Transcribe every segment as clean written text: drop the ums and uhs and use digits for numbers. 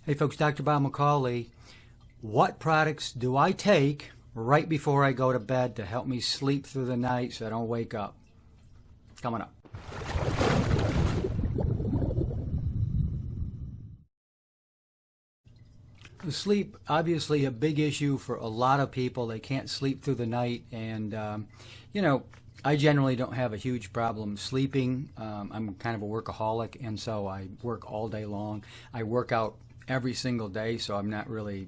Hey folks, Dr. Bob McCauley. What products do I take right before I go to bed to help me sleep through the night so I don't wake up? Coming up. Sleep, obviously a big issue for a lot of people. They can't sleep through the night, and I generally don't have a huge problem sleeping. I'm kind of a workaholic, and so I work all day long. I work out every single day, so I'm not really,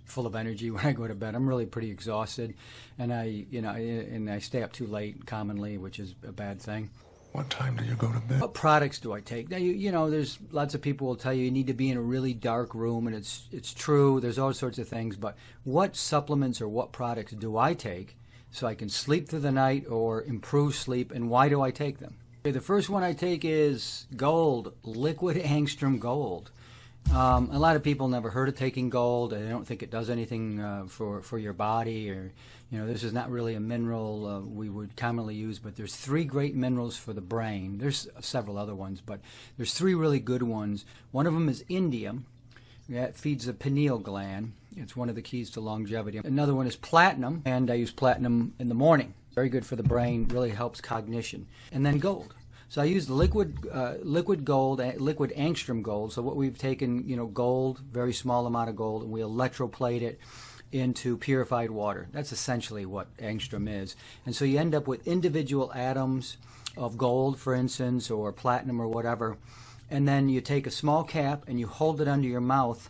full of energy when I go to bed. I'm really pretty exhausted, and I stay up too late commonly, which is a bad thing. What time do you go to bed? What products do I take? Now, there's lots of people will tell you need to be in a really dark room, and it's true. There's all sorts of things, but what supplements or what products do I take so I can sleep through the night or improve sleep, and why do I take them? Okay, the first one I take is gold, liquid Angstrom Gold. A lot of people never heard of taking gold. They don't think it does anything for your body, or this is not really a mineral we would commonly use. But there's 3 great minerals for the brain. There's several other ones, but there's 3 really good ones. One of them is indium. That feeds the pineal gland. It's one of the keys to longevity. Another one is platinum, and I use platinum in the morning. Very good for the brain. Really helps cognition. And then gold. So I use the liquid gold, liquid Angstrom Gold. So what we've taken, gold, very small amount of gold, and we electroplate it into purified water. That's essentially what Angstrom is. And so you end up with individual atoms of gold, for instance, or platinum or whatever. And then you take a small cap and you hold it under your mouth,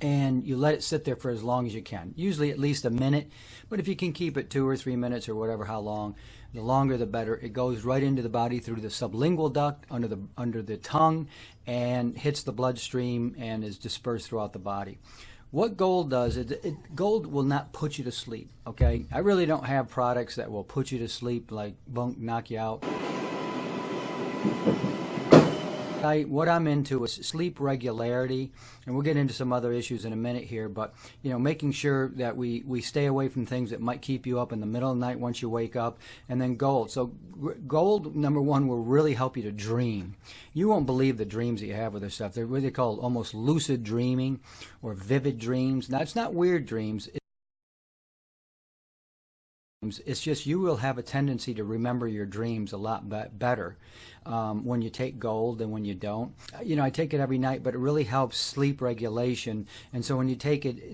and you let it sit there for as long as you can, usually at least a minute, but if you can keep it 2 or 3 minutes or whatever, how long, the longer the better. It goes right into the body through the sublingual duct, under the tongue, and hits the bloodstream and is dispersed throughout the body. What gold does, gold will not put you to sleep, okay? I really don't have products that will put you to sleep, like knock you out. What I'm into is sleep regularity, and we'll get into some other issues in a minute here, but making sure that we stay away from things that might keep you up in the middle of the night once you wake up. And then gold. So gold, number one, will really help you to dream. You won't believe the dreams that you have with this stuff. They're really called almost lucid dreaming or vivid dreams. Now, it's not weird dreams. It's just you will have a tendency to remember your dreams a lot better when you take gold than when you don't. I take it every night, but it really helps sleep regulation. And so when you take it,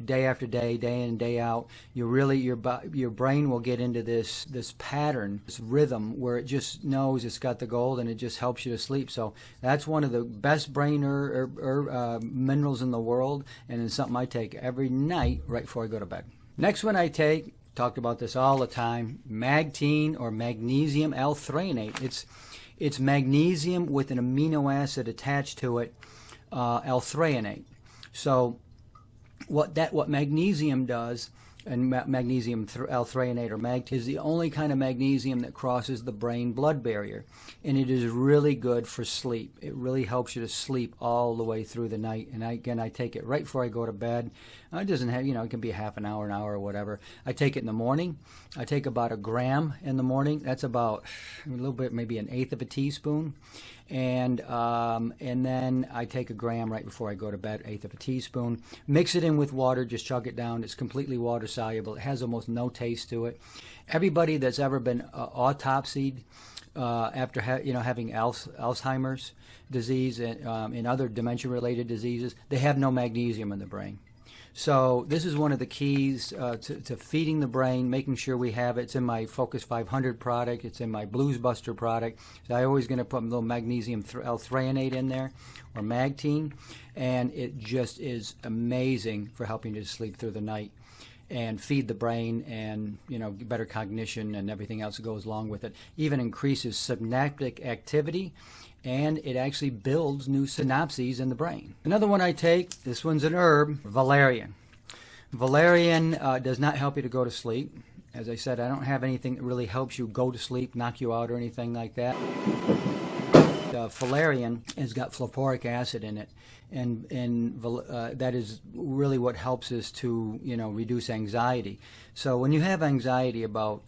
day after day, day in and day out, your brain will get into this pattern, this rhythm where it just knows it's got the gold, and it just helps you to sleep. So that's one of the best brain minerals in the world, and it's something I take every night right before I go to bed. Next one I take, talked about this all the time, Magtine or Magnesium L-Threonate. It's magnesium with an amino acid attached to it, L-Threonate. So what magnesium does, and magnesium L-Threonate or Magtine, is the only kind of magnesium that crosses the brain-blood barrier, and it is really good for sleep. It really helps you to sleep all the way through the night. And I take it right before I go to bed. It doesn't have, it can be half an hour or whatever. I take it in the morning. I take about 1 gram in the morning. That's about a little bit, maybe 1/8 of a teaspoon. And then I take 1 gram right before I go to bed, 1/8 of a teaspoon. Mix it in with water, just chug it down. It's completely water soluble. It has almost no taste to it. Everybody that's ever been autopsied after having Alzheimer's disease and other dementia-related diseases, they have no magnesium in the brain. So this is one of the keys to feeding the brain, making sure we have it. It's in my Focus 500 product. It's in my Blues Buster product. So I'm always going to put a little magnesium L-Threonate in there, or Magtine, and it just is amazing for helping you to sleep through the night and feed the brain, and better cognition and everything else that goes along with it. Even increases synaptic activity, and it actually builds new synapses in the brain. Another one I take, this one's an herb, Valerian. Valerian does not help you to go to sleep. As I said, I don't have anything that really helps you go to sleep, knock you out, or anything like that. Valerian has got fluoric acid in it, and that is really what helps us to reduce anxiety. So when you have anxiety about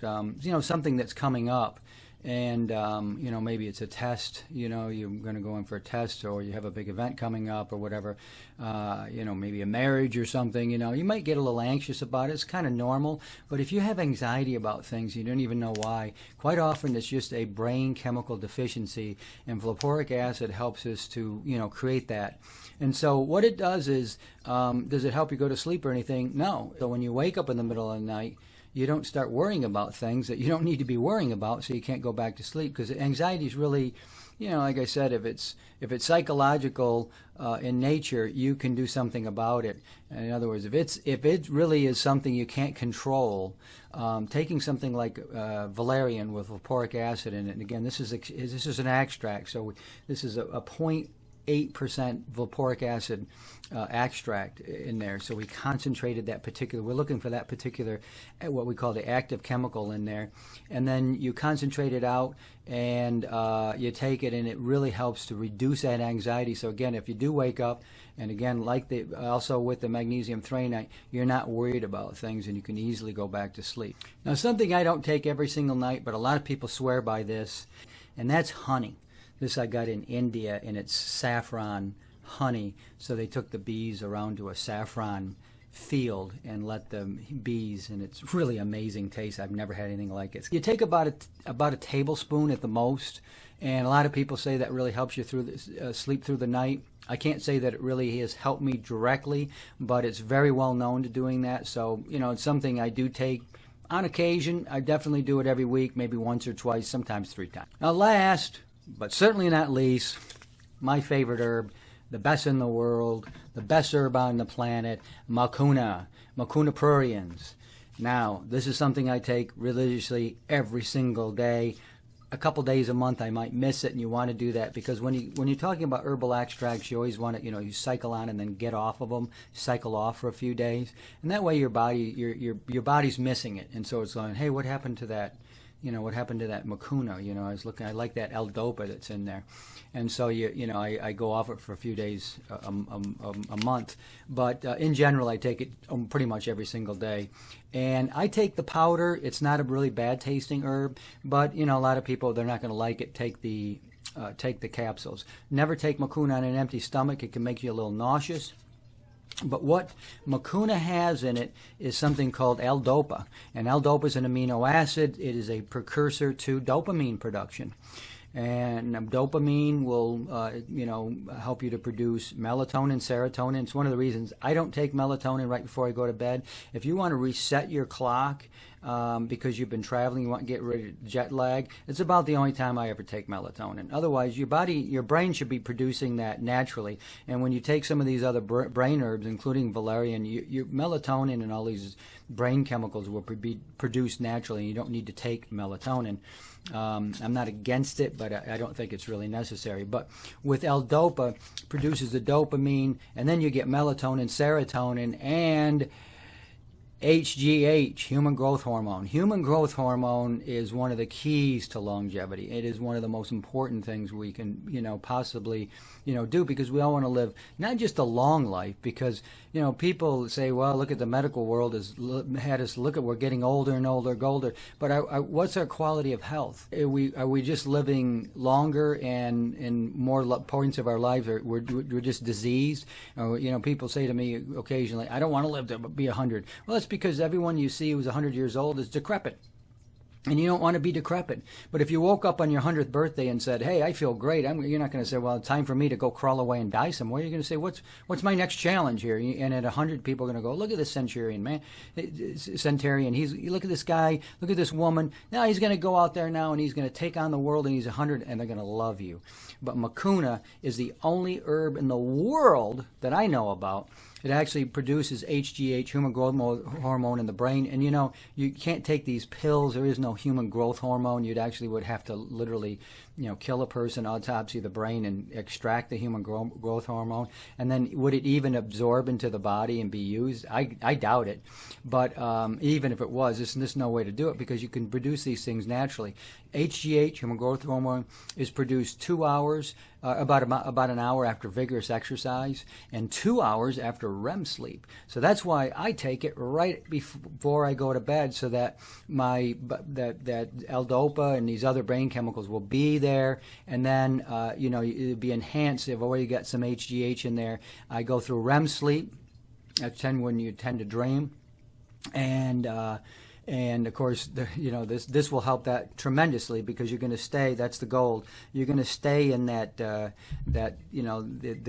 something that's coming up, and you know, maybe it's a test, you know, you're going to go in for a test, or you have a big event coming up or whatever, you know, maybe a marriage or something, you know, you might get a little anxious about it. It's kind of normal. But if you have anxiety about things, you don't even know why, quite often it's just a brain chemical deficiency, and valproic acid helps us to, you know, create that. And so what it does is, does it help you go to sleep or anything? No. So when you wake up in the middle of the night, you don't start worrying about things that you don't need to be worrying about, so you can't go back to sleep. Because anxiety is really, you know, like I said, if it's psychological in nature, you can do something about it. In other words, if it really is something you can't control, taking something like Valerian with valproic acid in it, and again, this is an extract, so this is a 0.8% valproic acid extract in there. So we concentrated that particular, we're looking for that particular, what we call the active chemical in there. And then you concentrate it out, and you take it, and it really helps to reduce that anxiety. So again, if you do wake up, and again, like also with the magnesium threonate, you're not worried about things, and you can easily go back to sleep. Now, something I don't take every single night, but a lot of people swear by this, and that's honey. This I got in India, and it's saffron honey. So they took the bees around to a saffron field and let the bees, and it's really amazing taste. I've never had anything like it. You take about a tablespoon at the most, and a lot of people say that really helps you through the, sleep through the night. I can't say that it really has helped me directly, but it's very well known to doing that. So, you know, it's something I do take on occasion. I definitely do it every week, maybe once or twice, sometimes 3 times. Now, last, but certainly not least, my favorite herb, the best in the world, the best herb on the planet, Mucuna pruriens. Now, this is something I take religiously every single day. A couple days a month I might miss it, and you want to do that because when you're talking about herbal extracts, you always want to, you know, you cycle on and then get off of them, cycle off for a few days, and that way your body's missing it, and so it's going, hey, what happened to that? You know, what happened to that Mucuna? You know, I like that L-Dopa that's in there. And so, you know, I go off it for a few days a month. But in general, I take it pretty much every single day. And I take the powder. It's not a really bad tasting herb, but, you know, a lot of people, they're not going to like it, take the capsules. Never take Mucuna on an empty stomach. It can make you a little nauseous. But what Mucuna has in it is something called L-Dopa. And L-Dopa is an amino acid. It is a precursor to dopamine production. And dopamine will, you know, help you to produce melatonin, serotonin. It's one of the reasons I don't take melatonin right before I go to bed. If you want to reset your clock because you've been traveling, you want to get rid of jet lag, it's about the only time I ever take melatonin. Otherwise, your brain should be producing that naturally. And when you take some of these other brain herbs, including valerian, your melatonin and all these brain chemicals will be produced naturally, and you don't need to take melatonin. I'm not against it, but I don't think it's really necessary. But with L-Dopa, produces the dopamine, and then you get melatonin, serotonin, and HGH, human growth hormone. Human growth hormone is one of the keys to longevity. It is one of the most important things we can, you know, possibly, you know, do, because we all want to live not just a long life, because, you know, people say, well, look at the medical world has had us look at, we're getting older and older, but what's our quality of health? Are we just living longer, and in more points of our lives we're just diseased? Or, you know, people say to me occasionally, I don't want to live to be 100. Well, that's because everyone you see who's 100 years old is decrepit. And you don't want to be decrepit. But if you woke up on your 100th birthday and said, hey, I feel great, you're not going to say, well, it's time for me to go crawl away and die somewhere. You're going to say, what's my next challenge here? And at 100, people are going to go, look at this centurion, man. Centurion, look at this guy, look at this woman. Now he's going to go out there now, and he's going to take on the world, and he's 100, and they're going to love you. But Mucuna is the only herb in the world that I know about. It actually produces HGH, human growth hormone, in the brain. And, you know, you can't take these pills. There is no human growth hormone. You'd actually would have to literally, kill a person, autopsy the brain, and extract the human growth hormone, and then would it even absorb into the body and be used? I doubt it. But even if it was, there's no way to do it because you can produce these things naturally. HGH, human growth hormone, is produced 2 hours, about an hour after vigorous exercise, and 2 hours after REM sleep. So that's why I take it right before I go to bed, so that that L-Dopa and these other brain chemicals will be there, and then it'll be enhanced. I've already got some HGH in there. I go through REM sleep. That's when you tend to dream, and of course, this will help that tremendously because you're going to stay. That's the goal. You're going to stay in the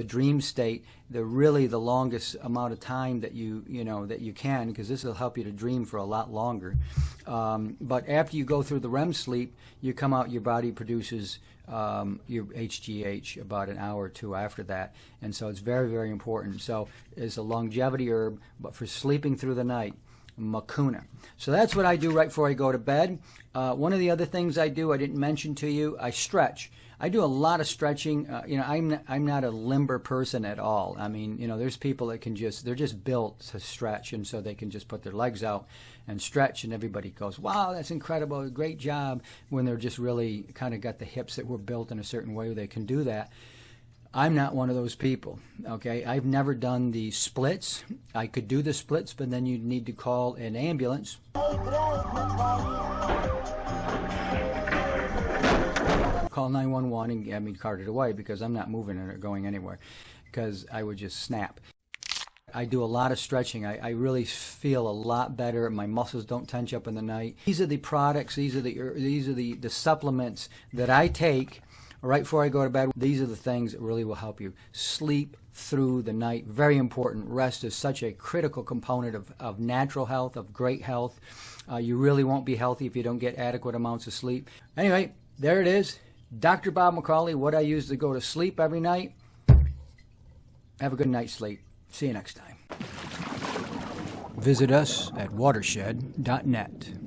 dream state, the longest amount of time that you can, because this will help you to dream for a lot longer. But after you go through the REM sleep, you come out. Your body produces your HGH about an hour or two after that, and so it's very, very important. So it's a longevity herb, but for sleeping through the night. Mucuna. So that's what I do right before I go to bed. One of the other things I do, I didn't mention to you, I stretch. I do a lot of stretching. I'm not a limber person at all. I mean, there's people that they're just built to stretch, and so they can just put their legs out and stretch, and everybody goes, wow, that's incredible, great job, when they're just really kind of got the hips that were built in a certain way where they can do that. I'm not one of those people, okay? I've never done the splits. I could do the splits, but then you'd need to call an ambulance. Call 911 and get me carted away because I'm not moving or going anywhere because I would just snap. I do a lot of stretching. I really feel a lot better. My muscles don't tense up in the night. These are the products, these are the supplements that I take right before I go to bed. These are the things that really will help you sleep through the night. Very important. Rest is such a critical component of natural health, of great health. You really won't be healthy if you don't get adequate amounts of sleep. Anyway, there it is. Dr. Bob McCauley, what I use to go to sleep every night. Have a good night's sleep. See you next time. Visit us at watershed.net.